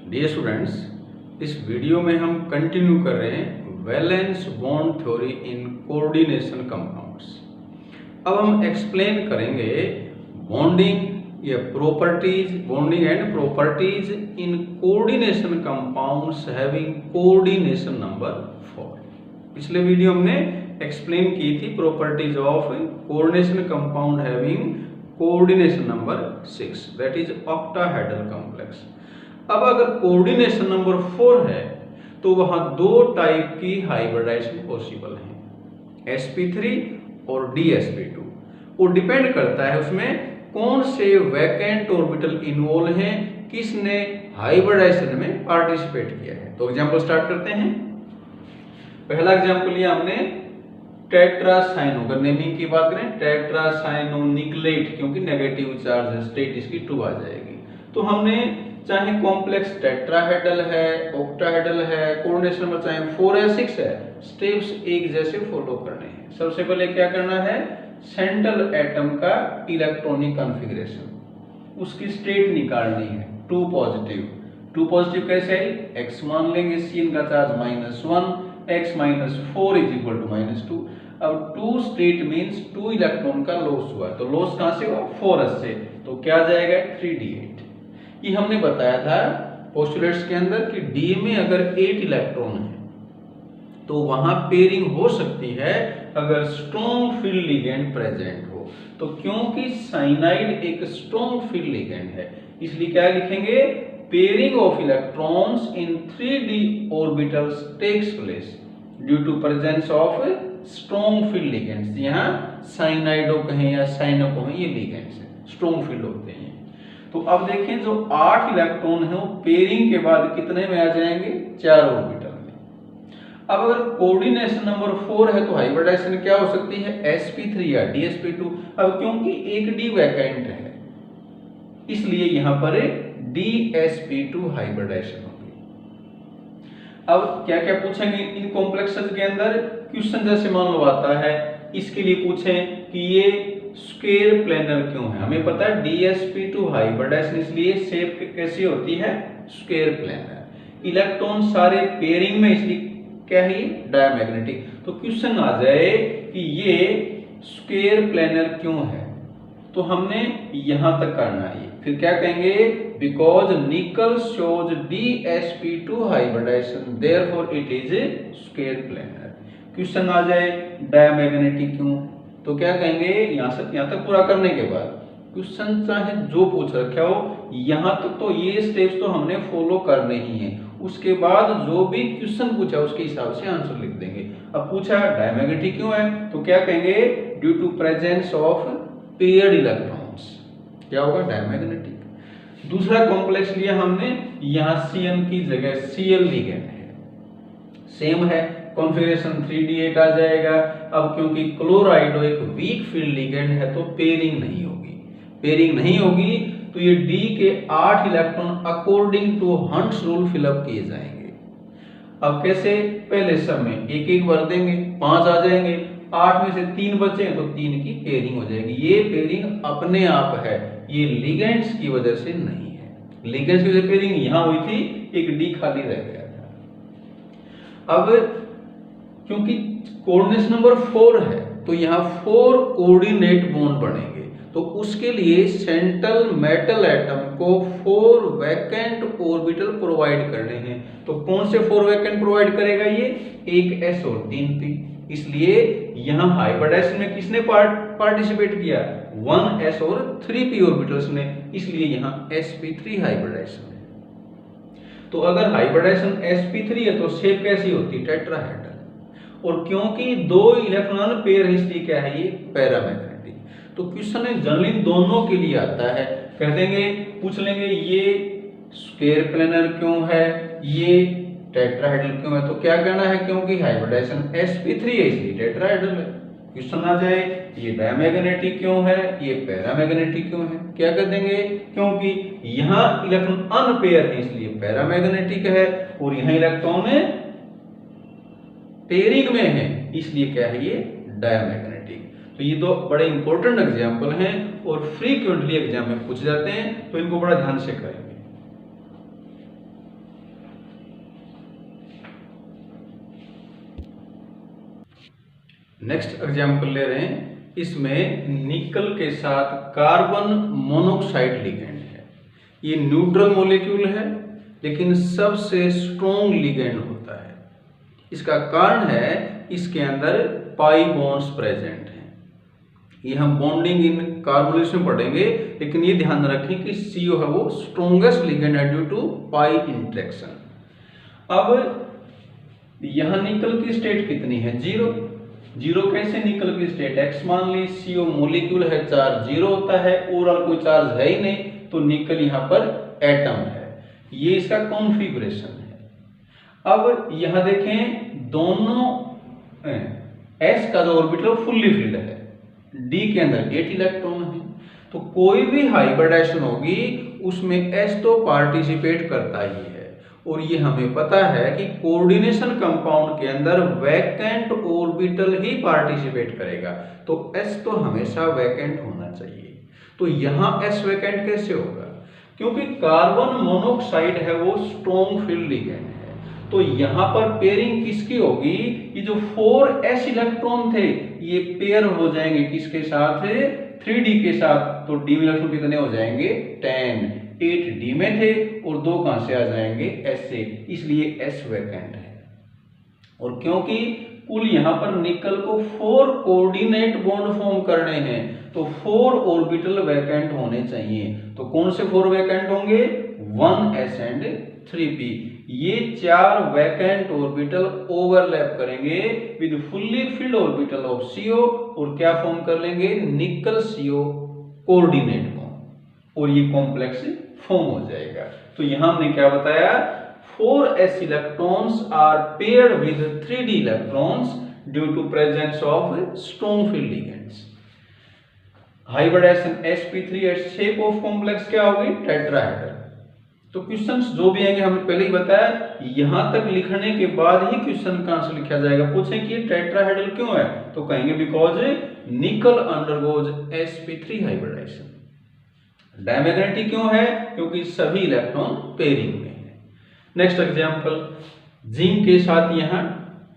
Dear students, इस video में हम कंटिन्यू कर रहे हैं valence bond theory in coordination compounds. अब हम एक्सप्लेन करेंगे बॉन्डिंग या properties, bonding and properties in coordination compounds having coordination number 4। पिछले वीडियो हमने एक्सप्लेन की थी properties of coordination compound having coordination number 6, that is octahedral complex. अब अगर कोऑर्डिनेशन नंबर 4 है तो वहां दो टाइप की हाइब्रिडाइजेशन पॉसिबल है, sp3 और dsp2। वो डिपेंड करता है उसमें कौन से वैकेंट ऑर्बिटल इन्वॉल्व हैं, किसने हाइब्रिडाइजेशन में पार्टिसिपेट किया है। तो एग्जांपल स्टार्ट करते हैं। पहला एग्जांपल लिया हमने टेट्रासाइनो, अगर नेमिंग की बात करें टेट्रासाइनो निकलेट, क्योंकि नेगेटिव चार्ज है, स्टेट इसकी 2 आ जाएगी। तो हमने चाहे कॉम्प्लेक्स टेट्राहेड्रल है, ऑक्टाहेड्रल है, कोऑर्डिनेशन नंबर चाहे 4 या 6 है, स्टेप्स एक जैसे फॉलो करने हैं। सबसे पहले क्या करना है, सेंट्रल एटम का इलेक्ट्रॉनिक कॉन्फ़िगरेशन, उसकी स्टेट निकालनी है। 2 पॉजिटिव, 2 पॉजिटिव कैसे है, x मान लेंगे, Cn का चार्ज -1, x - 4 = -2। अब 2 स्टेट मींस 2 इलेक्ट्रॉन का लॉस हुआ, तो लॉस कहां से हुआ, 4s से, तो क्या आ जाएगा 3d8। ये हमने बताया था पोस्टुलेट्स के अंदर कि D में अगर 8 इलेक्ट्रॉन है तो वहां पेयरिंग हो सकती है अगर स्ट्रॉन्ग फील्ड लिगेंड प्रेजेंट हो। तो क्योंकि साइनाइड एक स्ट्रॉन्ग फील्ड लिगेंड है, इसलिए क्या लिखेंगे, pairing of electrons in 3d orbitals takes place due to presence of strong field ligands. यहाँ साइनाइडो कहें या साइनो कहें, ये लिगेंड्स हैं, स्ट्रॉन्ग फील्ड होते हैं। तो अब देखें जो 8 इलेक्ट्रॉन है वो पेयरिंग के बाद कितने में आ जाएंगे, 4 ऑर्बिटल में। अब अगर कोऑर्डिनेशन नंबर 4 है तो हाइब्रिडाइजेशन क्या हो सकती है, sp3 या dsp2। अब क्योंकि एक d वैकेंट है इसलिए यहां पर dsp2 हाइब्रिडाइजेशन होगी। अब क्या क्या पूछेंगे इन कॉम्प्लेक्सेस के अंदर, क्वेश्चन जैसे मान लो आता है, इसके लिए पूछें कि ये स्क्वायर प्लेनर क्यों है। हमें पता है dsp2 हाइब्रिडाइजेशन, इसलिए शेप कैसी होती है, स्क्वायर प्लेनर। इलेक्ट्रॉन सारे पेयरिंग में, इसलिए क्या है, डायमैग्नेटिक। तो क्वेश्चन आ जाए कि ये स्क्वायर प्लेनर क्यों है, तो हमने यहां तक करना है। फिर क्या कहेंगे, because nickel shows dsp2 hybridization therefore it is a square planar. Question आ जाए डायमैग्नेटिक क्यों, तो क्या कहेंगे, यहां तक पूरा करने के बाद क्वेश्चन चाहे जो पूछ रखा हो, यहां तक तो ये स्टेप्स तो हमने फॉलो करने ही है, उसके बाद जो भी क्वेश्चन पूछा उसके हिसाब से आंसर लिख देंगे। अब पूछा डायमैग्नेटिक क्यों है, तो क्या कहेंगे, due to presence of paired electrons, क्या होगा, डायमैग्नेटिक। दूसरा कॉम्प्लेक्स लिया हमने, यहां Cn की जगह Cl लिगेंड है, सेम है, कॉन्फ़िगरेशन 3d8 आ जाएगा। अब क्योंकि क्लोराइड एक वीक फील्ड लिगेंड है तो पेयरिंग नहीं होगी, पेयरिंग नहीं होगी तो ये D के 8 electron according to Hund's rule fill up किए जाएंगे। अब कैसे, पहले सब में एक एक भर देंगे, 5 आ जाएंगे, 8 में से 3 बचे तो 3 की पेयरिंग हो जाएगी। ये पेयरिंग अपने आप है, ये लिगेंड्स की वजह से नहीं है। लिगेंड्स की वजह से पेयरिंग यहां हुई थी, एक D खाली रह गया था। अब क्योंकि कोऑर्डिनेशन नंबर 4 है तो यहाँ 4 कोऑर्डिनेट बॉन्ड बनेंगे, तो उसके लिए सेंट्रल मेटल एटम को 4 वैकेंट ऑर्बिटल प्रोवाइड करने हैं। तो कौन से 4 वैकेंट प्रोवाइड करेगा ये, एक s और 3 p। इसलिए यहाँ हाइब्रिडाइजेशन में किसने पार्टिसिपेट किया, 1s और 3p ऑर्बिटल्स ने, इसलिए यहाँ sp3 हाइब्रिडाइजेशन है। तो अगर हाइब्रिडाइजेशन sp3 है तो शेप कैसी होती है, टेट्राहेड्रल। और क्योंकि 2 इलेक्ट्रॉन पेयर है इसलिए क्या है, ये पैरामैग्नेटिक। तो क्वेश्चन जनरली दोनों के लिए आता है, कह देंगे, पूछ लेंगे ये स्क्वायर प्लेनर क्यों है, ये टेट्राहेड्रल क्यों है, तो क्या कहना है, क्योंकि हाइब्रिडाइजेशन sp3 है इसलिए टेट्राहेड्रल है। क्वेश्चन आ जाए ये डायमैग्नेटिक क्यों है, ये पैरामैग्नेटिक क्यों है, क्या कह देंगे, क्योंकि यहाँ इलेक्ट्रॉन अनपेयर है इसलिए पैरामैग्नेटिक है, और यहाँ इलेक्ट्रॉन पेयरिंग में है इसलिए क्या है, ये डायमैग्नेटिक। तो ये 2 बड़े इंपॉर्टेंट एग्जांपल हैं और फ्रीक्वेंटली एग्जाम में पूछ जाते हैं, तो इनको बड़ा ध्यान से करेंगे। नेक्स्ट एग्जाम्पल ले रहे हैं, इसमें निकल के साथ कार्बन मोनोक्साइड लिगेंड है। ये न्यूट्रल मॉलिक्यूल है लेकिन सबसे स्ट्रॉन्ग लिगेंड होता है। इसका कारण है इसके अंदर पाई बॉन्ड्स प्रेजेंट हैं। ये हम बॉन्डिंग इन कार्बोनेशन में पढ़ेंगे, लेकिन ये ध्यान रखें कि CO है वो स्ट्रॉन्गेस्ट लिगेंड है ड्यू टू पाई इंटरेक्शन। अब यहां निकल की स्टेट कितनी है? 0। 0 कैसे निकल की स्टेट? X मान ली, CO मॉलिक्यूल है, चार्ज 0 होता है, ओवरऑल कोई चार्ज है ही नहीं, तो निकल यहां पर एटम है। ये इसका कॉन्फ़िगरेशन है। अब यहां देखें दोनों S का जो ऑर्बिटल फुल्ली फिल्ड है, D के अंदर 8 इलेक्ट्रॉन है, तो कोई भी हाइब्रिडाइजेशन होगी उसमें S तो पार्टिसिपेट करता ही है। और ये हमें पता है कि कोऑर्डिनेशन कंपाउंड के अंदर वैकेंट ऑर्बिटल ही पार्टिसिपेट करेगा, तो S तो हमेशा वैकेंट होना चाहिए। तो यहां S वैकेंट कैसे होगा? क्योंकि कार्बन मोनोक्साइड है वो स्ट्रॉन्ग फील्ड लिगेंड है, तो यहां पर पेयरिंग किसकी होगी? ये जो 4s इलेक्ट्रॉन थे ये पेयर हो जाएंगे किसके साथ? 3d के साथ। तो d में इलेक्ट्रॉन कितने हो जाएंगे? 10। 8 d में थे और 2 कहां से आ जाएंगे? s से, इसलिए s वैकेंट है। और क्योंकि कुल यहां पर निकल को 4 कोऑर्डिनेट बॉन्ड फॉर्म करने हैं, तो 4 ऑर्बिटल वैकेंट होने चाहिए। तो कौन से 4 वैकेंट होंगे? 1s and 3p। ये 4 वैकेंट ऑर्बिटल ओवरलैप करेंगे with fully filled orbital of CO और क्या फॉर्म कर लेंगे? निकल CO कोऑर्डिनेट बॉन्ड, और ये कॉम्प्लेक्स फॉर्म हो जाएगा। तो यहां हमने क्या बताया? 4s electrons are paired with 3d electrons due to presence of strong field ligands. Hybridization sp3 at shape of complex क्या होगी? टेट्राहेड्रल। तो क्वेश्चंस जो भी आएंगे हमने पहले ही बताया, यहां तक लिखने के बाद ही क्वेश्चन का आंसर लिखा जाएगा। पूछें कि टेट्राहेड्रल क्यों है, तो कहेंगे बिकॉज निकल अंडरगोज sp3 हाइब्रिडाइजेशन। डायमैग्नेटिक क्यों है? क्योंकि सभी इलेक्ट्रॉन पेयरिंग में है। नेक्स्ट एग्जांपल, जिंक के साथ यहां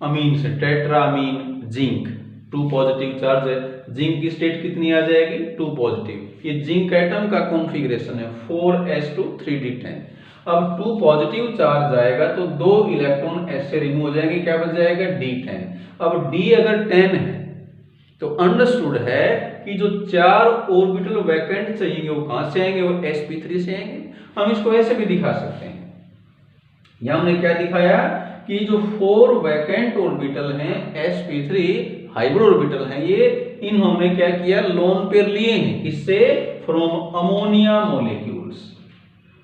अमीन से, टेट्रामीन जिंक, 2 पॉजिटिव चार्ज है। जिंक की स्टेट कितनी आ जाएगी? 2 पॉजिटिव। ये जिंक एटम का कॉन्फ़िगरेशन है 4s2 3d10। अब 2 पॉजिटिव चार्ज आएगा तो 2 इलेक्ट्रॉन s से रिमूव हो जाएंगे, क्या बच जाएगा? d10। अब d अगर 10 है तो अंडरस्टूड है कि जो 4 ऑर्बिटल वैकेंट चाहिए वो कहां से आएंगे? वो sp3 से आएंगे। हम इसको ऐसे भी दिखा सकते हैं, यहां हमने क्या दिखाया कि जो 4 वैकेंट ऑर्बिटल हैं sp3 हाइब्रिड ऑर्बिटल हैं, ये इन हमने क्या किया? लोन पेयर लिए हैं। किससे? From ammonia molecules.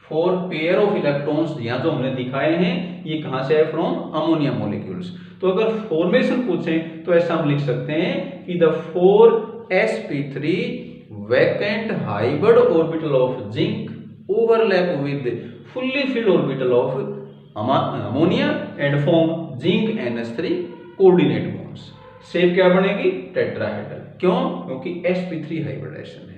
4 pair of electrons यहां जो हमने दिखाए हैं ये कहां से है? From ammonia molecules. तो अगर फॉर्मेशन पूछें तो ऐसा हम लिख सकते हैं कि the 4sp3 vacant hybrid orbital of zinc overlap with fully filled orbital of ammonia and form zinc NH3 coordinate bonds. Shape क्या बनेगी? टेट्राहेड्रल। क्यों? क्योंकि sp3 हाइब्रिडाइजेशन है।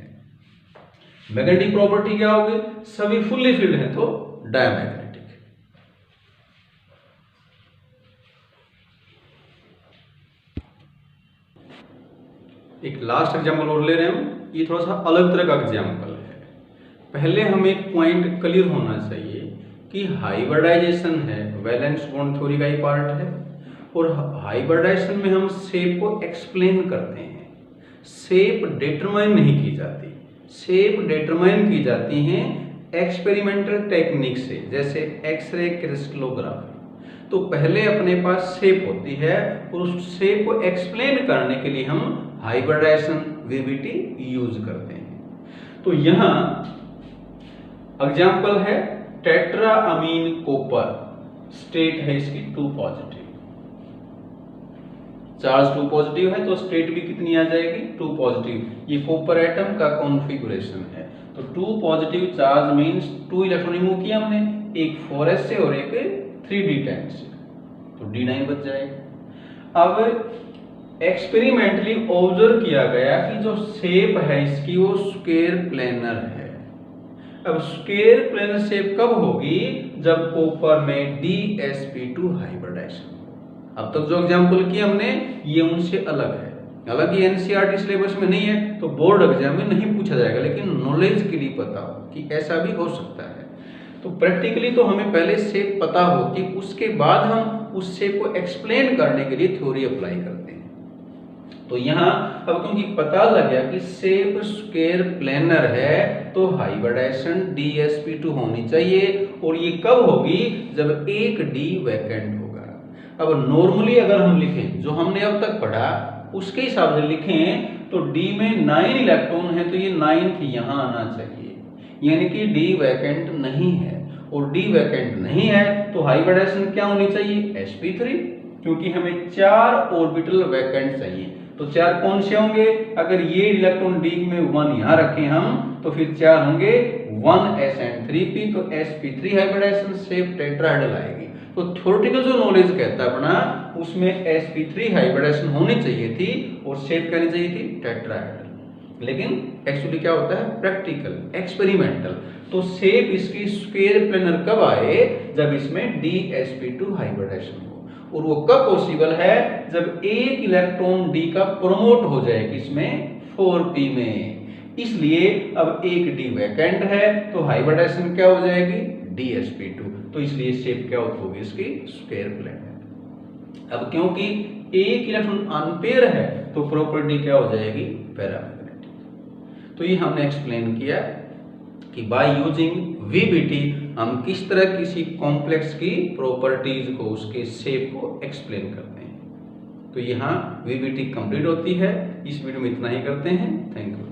मैग्नेटिक प्रॉपर्टी क्या होगी? सभी फुल्ली फिल्ड हैं तो डायमैग्नेटिक। एक लास्ट एग्जांपल और ले रहे हैं, ये थोड़ा सा अलग तरह का एग्जांपल है। पहले हमें एक पॉइंट क्लियर होना चाहिए कि हाइब्रिडाइजेशन है वैलेंस बॉन्ड थ्योरी का ही पार्ट है, और हाइब्रिडाइजेशन में हम शेप को एक्सप्लेन करते हैं। शेप डिटरमाइन नहीं की जाती, शेप डिटरमाइन की जाती हैं एक्सपेरिमेंटल टेक्निक से, जैसे एक्सरे क्रिस्टलोग्राफी। तो पहले अपने पास शेप होती है और उस शेप को एक्सप्लेन करने के लिए हम हाइब्रिडाइजेशन VBT यूज करते हैं। तो यहां एग्जाम्पल है टेट्राअमीन कॉपर, स्टेट है इसकी 2 पॉजिटिव, चार्ज 2 पॉजिटिव है तो स्टेट भी कितनी आ जाएगी? 2 पॉजिटिव। ये कॉपर एटम का कॉन्फ़िगरेशन है। तो 2 positive charge means 2 electron remove किया हमने, एक 4s से और एक 3d10 से, तो d9 बच जाएगा। अब एक्सपेरिमेंटली ऑब्जर्व किया गया कि जो शेप है इसकी वो स्क्वायर प्लेनर है। अब स्क्वायर प्लेनर शेप कब होगी? जब कॉपर में DsP2 हाइब्रिडाइजेशन। अब तक जो एग्जांपल किए हमने ये उनसे अलग है। हालांकि एनसीईआरटी सिलेबस में नहीं है तो बोर्ड एग्जाम में नहीं पूछा जाएगा, लेकिन नॉलेज के लिए पता हो कि ऐसा भी हो सकता है। तो प्रैक्टिकली तो हमें पहले शेप पता होती, उसके बाद हम उस शेप को एक्सप्लेन करने के लिए थ्योरी अप्लाई करते हैं। तो यहाँ अब क्योंकि पता लग गया कि शेप स्क्वायर प्लेनर है तो हाइब्रिडाइजेशन DsP2 होनी चाहिए, और ये कब होगी, जब एक D वैकेंट होगा। अब नॉर्मली अगर हम लिखें जो हमने अब तक पढ़ा उसके हिसाब से लिखें तो D में 9 इलेक्ट्रॉन है तो ये 9th यहाँ आना चाहिए, यानी कि D वैकेंट नहीं है, और D वैकेंट नहीं है तो हाइब्रिडाइजेशन क्या होनी चाहिए, sp3, क्योंकि हमें 4 ऑर्बिटल वैकेंट चाहिए। तो 4 कौन से होंगे, अगर ये इलेक्ट्रॉन D में 1 यहाँ रखें हम तो फिर 4 होंगे 1s and 3p, तो sp3 हाइब्रिडाइजेशन शेप टेट्राहेड्रल आएगी। तो थ्योरेटिकल जो नॉलेज कहता है अपना, उसमें sp3 हाइब्रिडाइजेशन होनी चाहिए थी और शेप कहनी चाहिए थी टेट्राहेड्रल। लेकिन एक्चुअली क्या होता है, प्रैक्टिकल एक्सपेरिमेंटल, तो शेप इसकी स्क्वायर प्लेनर कब आए, जब इसमें DsP2 हाइब्रिडाइजेशन हो। और वो कब पॉसिबल है, जब एक इलेक्ट्रॉन D का प्रमोट हो जाए किसमें, 4p में। इसलिए अब एक D वैकेंट है तो हाइब्रिडाइजेशन क्या हो जाएगी, DsP2, तो इसलिए शेप क्या होगी इसकी, स्क्वायर प्लेनर। अब क्योंकि एक इलेक्ट्रॉन अनपेयर है तो प्रॉपर्टी क्या हो जाएगी, पैरामैग्नेटिक। तो ये हमने एक्सप्लेन किया कि बाय यूजिंग VBT हम किस तरह किसी कॉम्प्लेक्स की प्रॉपर्टीज को, उसके शेप को एक्सप्लेन करते हैं। तो यहाँ VBT कंप्लीट होती है। इस वीडियो में इतना ही करते हैं। Thank you.